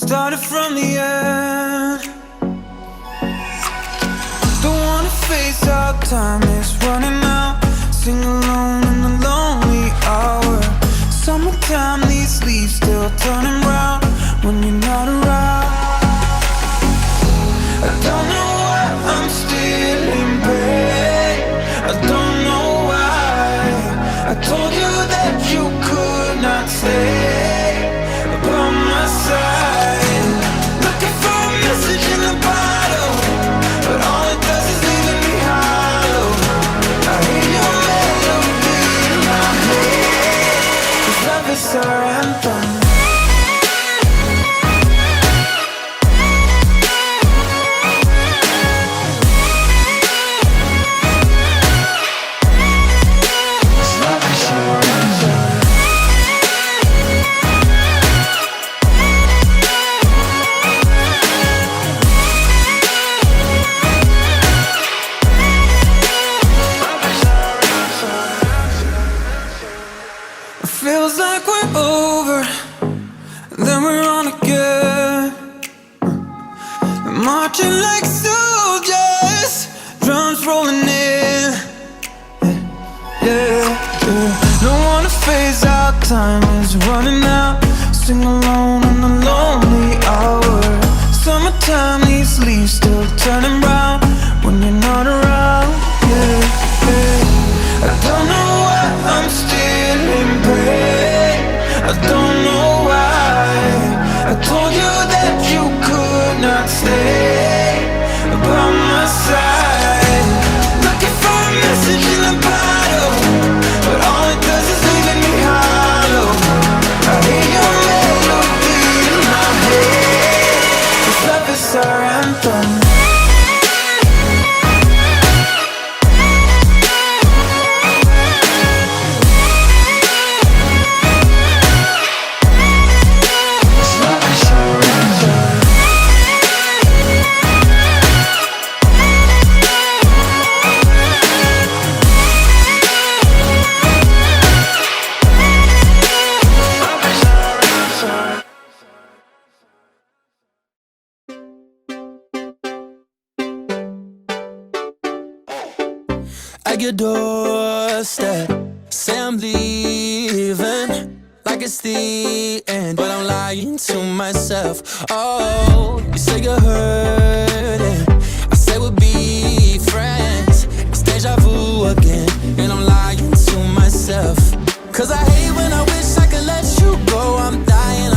Started from the end. Don't wanna face how time is running out. Sing alone in the lonely hour. Summertime, these leaves still turning round when you're not around. I don't know why I'm still in pain. I don't know why. I told you that you could not stay by my side. Looking for a message in the bottle, but all it does is leave me hollow. I hear your melody in my head, 'cause love is our anthem. Feels like we're over, then we're on again. Marching like soldiers, drums rolling in. Yeah, yeah. Don't wanna phase out, time is running out. Sing alone in the lonely hour. Summertime, these leaves still turning round when you're not around. Yeah, yeah. I don't know why I'm still in pain. I don't know why. I told you that you could not stay by my side. Looking for a message in a bottle, but all it does is leave me hollow. I hear your melody in my head, 'cause love is our anthem. At your doorstep, say I'm leaving, like it's the end, but I'm lying to myself. Oh, you say you're hurting, I say we'll be friends. It's deja vu again, and I'm lying to myself. Cause I hate when I wish I could let you go. I'm dying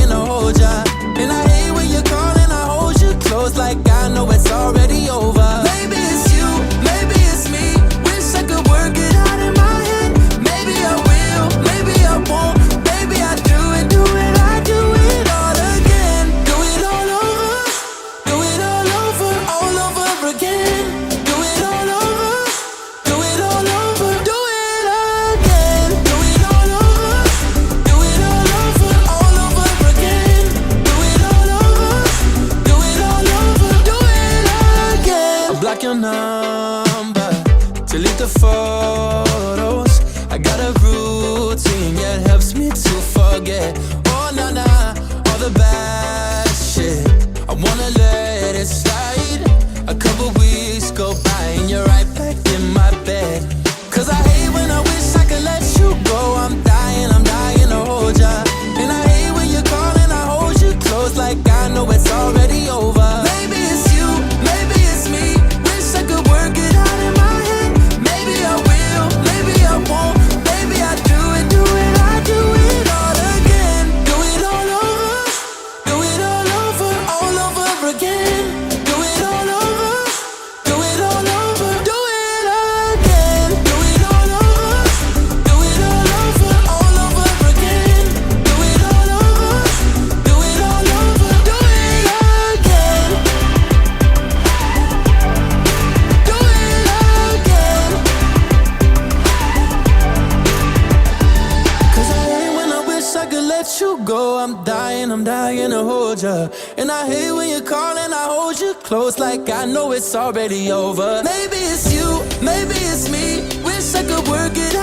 to hold ya. And I hate when you call and I hold you close like I know it's already over. Maybe it's you, maybe it's me. Wish I could work it out in my head. Maybe I will, maybe I won't. Baby, I do it, I do it all again. Do it all over, do it all over again. Do it all over, do it all over, do it again. Do it all over, do it all over again. Do it all over, do it all over, do it again. I block your number, delete the photos. I got a routine, yeah, it helps me to forget. Oh, nah, all the bad shit. I wanna let it slide. A couple weeks go by and you're right back in my bed. Cause I hate when I wish I could let you go. I'm dying to hold ya. And I hate when you call and I hold you close like I know it's already over. Maybe it's you, maybe it's me. Wish I could work it out in my head. Maybe I will, maybe I won't. Baby, I do it, I do it all again. Do it all over, do it all over again. Do it all over, do it all over, do it again. Do it all over, do it all over again. Do it all over, do it all over, do it again. Do it again. Cause I hate when I wish I could let you go. I'm dying to hold ya. And I hate when you call and I hold you close like I know it's already over. Maybe it's you, maybe it's me. Wish I could work it out